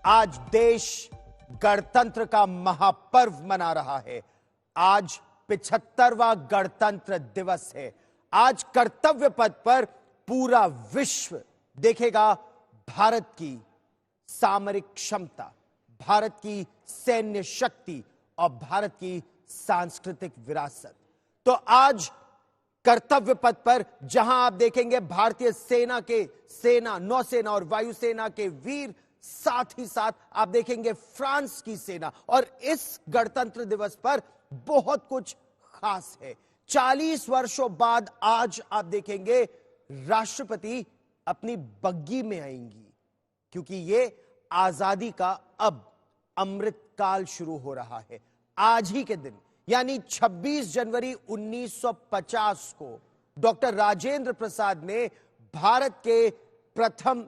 आज देश गणतंत्र का महापर्व मना रहा है। आज 75वां गणतंत्र दिवस है। आज कर्तव्य पथ पर पूरा विश्व देखेगा भारत की सामरिक क्षमता, भारत की सैन्य शक्ति और भारत की सांस्कृतिक विरासत। तो आज कर्तव्य पथ पर जहां आप देखेंगे भारतीय सेना, नौसेना और वायुसेना के वीर, साथ ही साथ आप देखेंगे फ्रांस की सेना। और इस गणतंत्र दिवस पर बहुत कुछ खास है। 40 वर्षों बाद आज आप देखेंगे राष्ट्रपति अपनी बग्गी में आएंगी, क्योंकि ये आजादी का अब अमृत काल शुरू हो रहा है। आज ही के दिन यानी 26 जनवरी 1950 को डॉक्टर राजेंद्र प्रसाद ने भारत के प्रथम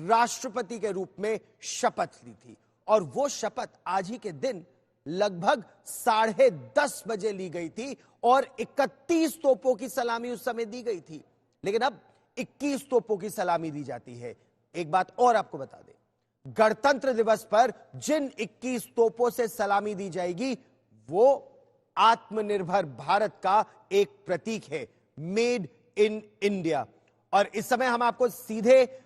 राष्ट्रपति के रूप में शपथ ली थी। और वो शपथ आज ही के दिन लगभग 10:30 बजे ली गई थी और 31 तोपों की सलामी उस समय दी गई थी। लेकिन अब 21 तोपों की सलामी दी जाती है। एक बात और आपको बता दें, गणतंत्र दिवस पर जिन 21 तोपों से सलामी दी जाएगी वो आत्मनिर्भर भारत का एक प्रतीक है, मेड इन इंडिया। और इस समय हम आपको सीधे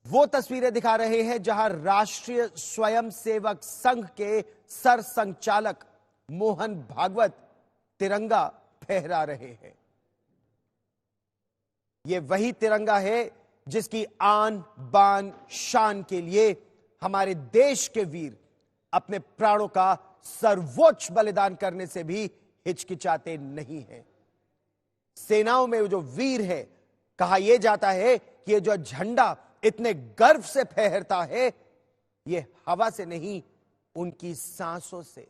वो तस्वीरें दिखा रहे हैं जहां राष्ट्रीय स्वयंसेवक संघ के सरसंघचालक मोहन भागवत तिरंगा फहरा रहे हैं। यह वही तिरंगा है जिसकी आन बान शान के लिए हमारे देश के वीर अपने प्राणों का सर्वोच्च बलिदान करने से भी हिचकिचाते नहीं हैं। सेनाओं में जो वीर है, कहा यह जाता है कि यह जो झंडा इतने गर्व से फहरता है, यह हवा से नहीं, उनकी सांसों से,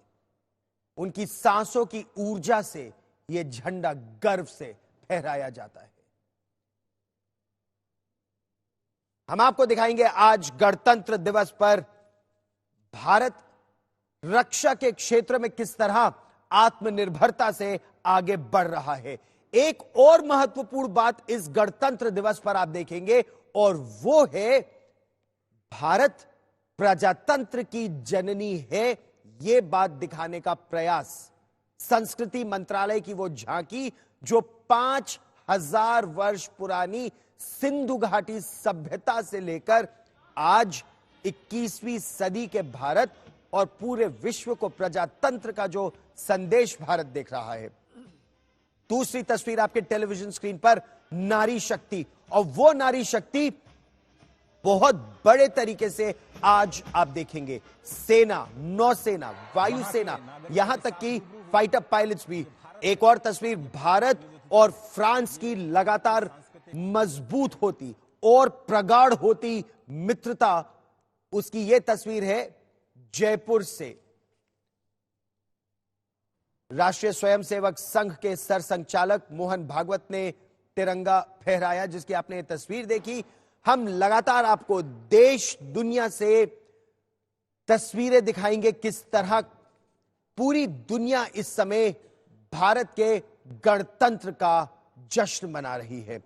उनकी सांसों की ऊर्जा से यह झंडा गर्व से फहराया जाता है। हम आपको दिखाएंगे आज गणतंत्र दिवस पर भारत रक्षा के क्षेत्र में किस तरह आत्मनिर्भरता से आगे बढ़ रहा है। एक और महत्वपूर्ण बात इस गणतंत्र दिवस पर आप देखेंगे और वो है भारत प्रजातंत्र की जननी है, यह बात दिखाने का प्रयास। संस्कृति मंत्रालय की वो झांकी जो 5000 वर्ष पुरानी सिंधु घाटी सभ्यता से लेकर आज 21वीं सदी के भारत और पूरे विश्व को प्रजातंत्र का जो संदेश भारत देख रहा है। दूसरी तस्वीर आपके टेलीविजन स्क्रीन पर नारी शक्ति, और वो नारी शक्ति बहुत बड़े तरीके से आज आप देखेंगे सेना, नौसेना, वायुसेना, यहां तक कि फाइटर पायलट्स भी। एक और तस्वीर भारत और फ्रांस की लगातार मजबूत होती और प्रगाढ़ होती मित्रता, उसकी यह तस्वीर है जयपुर से। राष्ट्रीय स्वयंसेवक संघ के सरसंघचालक मोहन भागवत ने तिरंगा फहराया, जिसकी आपने तस्वीर देखी। हम लगातार आपको देश दुनिया से तस्वीरें दिखाएंगे किस तरह पूरी दुनिया इस समय भारत के गणतंत्र का जश्न मना रही है।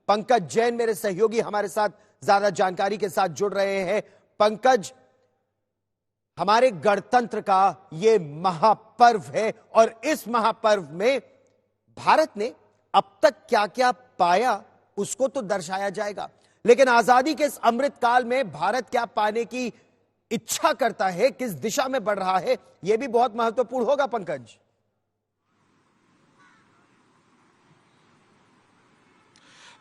पंकज जैन मेरे सहयोगी हमारे साथ ज्यादा जानकारी के साथ जुड़ रहे हैं। पंकज, हमारे गणतंत्र का यह महापर्व है और इस महापर्व में भारत ने अब तक क्या क्या पाया उसको तो दर्शाया जाएगा, लेकिन आजादी के इस अमृत काल में भारत क्या पाने की इच्छा करता है, किस दिशा में बढ़ रहा है, यह भी बहुत महत्वपूर्ण होगा। पंकज,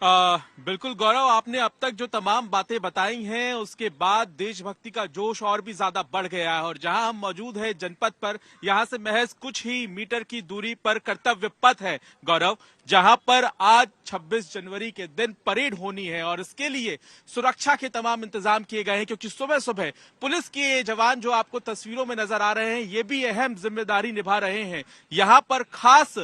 बिल्कुल गौरव, आपने अब तक जो तमाम बातें बताई हैं उसके बाद देशभक्ति का जोश और भी ज्यादा बढ़ गया है। और जहां हम मौजूद हैं जनपद पर, यहां से महज कुछ ही मीटर की दूरी पर कर्तव्य पथ है गौरव, जहां पर आज 26 जनवरी के दिन परेड होनी है। और इसके लिए सुरक्षा के तमाम इंतजाम किए गए हैं, क्योंकि सुबह सुबह पुलिस के जवान जो आपको तस्वीरों में नजर आ रहे हैं, ये भी अहम जिम्मेदारी निभा रहे हैं। यहाँ पर खास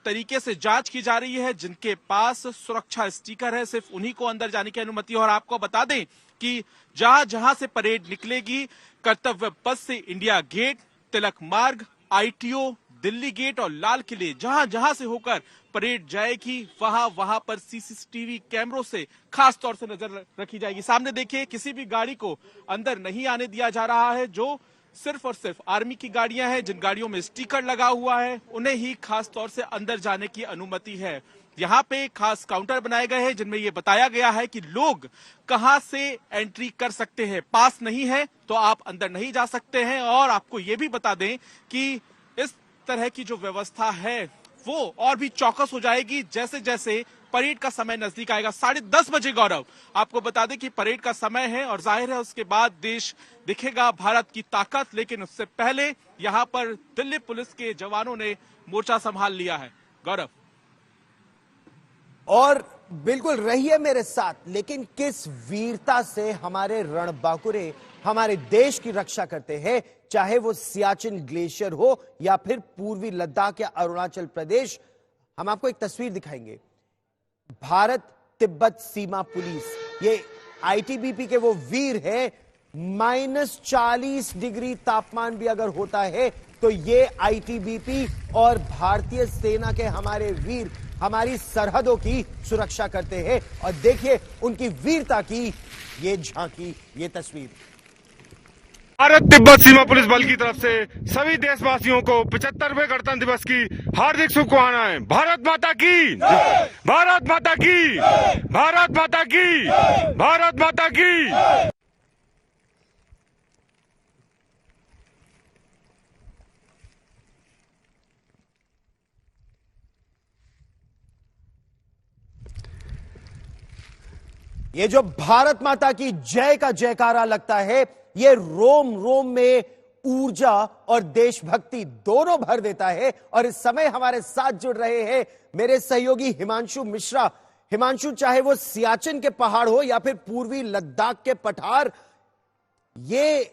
तरीके से जांच की जा रही है। जिनके पास सुरक्षा स्टिकर है, सिर्फ उन्हीं को अंदर जाने की अनुमति है। और आपको बता दें कि जहां जहां से परेड निकलेगी, कर्तव्य पथ से इंडिया गेट, तिलक मार्ग, ITO, दिल्ली गेट और लाल किले जहां जहां से होकर परेड जाएगी, वहां पर सीसीटीवी कैमरों से खास तौर से नजर रखी जाएगी। सामने देखिए, किसी भी गाड़ी को अंदर नहीं आने दिया जा रहा है। जो सिर्फ और सिर्फ आर्मी की गाड़ियां हैं, जिन गाड़ियों में स्टिकर लगा हुआ है, उन्हें ही खास तौर से अंदर जाने की अनुमति है। यहाँ पे खास काउंटर बनाए गए हैं जिनमें ये बताया गया है कि लोग कहां से एंट्री कर सकते हैं। पास नहीं है तो आप अंदर नहीं जा सकते हैं। और आपको ये भी बता दें कि इस तरह की जो व्यवस्था है वो और भी चौकस हो जाएगी जैसे जैसे परेड का समय नजदीक आएगा। 10:30 बजे गौरव, आपको बता दें कि परेड का समय है और जाहिर है उसके बाद देश दिखेगा भारत की ताकत। लेकिन उससे पहले यहाँ पर दिल्ली पुलिस के जवानों ने मोर्चा संभाल लिया है। गौरव, और बिल्कुल रहिए मेरे साथ, लेकिन किस वीरता से हमारे रणबांकुरे हमारे देश की रक्षा करते हैं, चाहे वो सियाचिन ग्लेशियर हो या फिर पूर्वी लद्दाख या अरुणाचल प्रदेश। हम आपको एक तस्वीर दिखाएंगे। भारत तिब्बत सीमा पुलिस, ये आईटीबीपी के वो वीर है। -40 डिग्री तापमान भी अगर होता है तो ये आईटीबीपी और भारतीय सेना के हमारे वीर हमारी सरहदों की सुरक्षा करते हैं। और देखिए उनकी वीरता की ये झांकी, ये तस्वीर। भारत तिब्बत सीमा पुलिस बल की तरफ से सभी देशवासियों को 75वें गणतंत्र दिवस की हार्दिक शुभकामनाएं। भारत माता की, भारत माता की, भारत माता की, भारत माता की। ये जो भारत माता की जय का जयकारा लगता है, ये रोम रोम में ऊर्जा और देशभक्ति दोनों भर देता है। और इस समय हमारे साथ जुड़ रहे हैं मेरे सहयोगी हिमांशु मिश्रा। हिमांशु, चाहे वो सियाचिन के पहाड़ हो या फिर पूर्वी लद्दाख के पठार, ये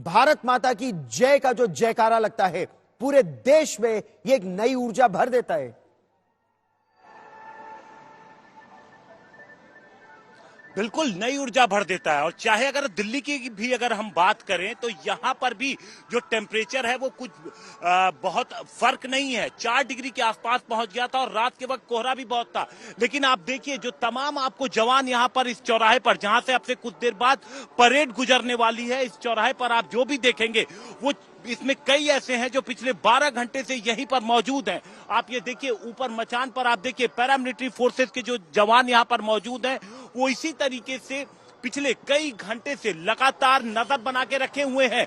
भारत माता की जय का जो जयकारा लगता है, पूरे देश में ये एक नई ऊर्जा भर देता है। बिल्कुल नई ऊर्जा भर देता है। और चाहे अगर दिल्ली की भी अगर हम बात करें तो यहाँ पर भी जो टेम्परेचर है वो कुछ बहुत फर्क नहीं है। 4 डिग्री के आसपास पहुंच गया था और रात के वक्त कोहरा भी बहुत था। लेकिन आप देखिए जो तमाम आपको जवान यहाँ पर इस चौराहे पर, जहां से आपसे कुछ देर बाद परेड गुजरने वाली है, इस चौराहे पर आप जो भी देखेंगे वो इसमें कई ऐसे हैं जो पिछले 12 घंटे से यहीं पर मौजूद हैं। आप ये देखिए ऊपर मचान पर, आप देखिए पैरामिलिट्री फोर्सेस के जो जवान यहाँ पर मौजूद हैं, वो इसी तरीके से पिछले कई घंटे से लगातार नजर बना के रखे हुए हैं।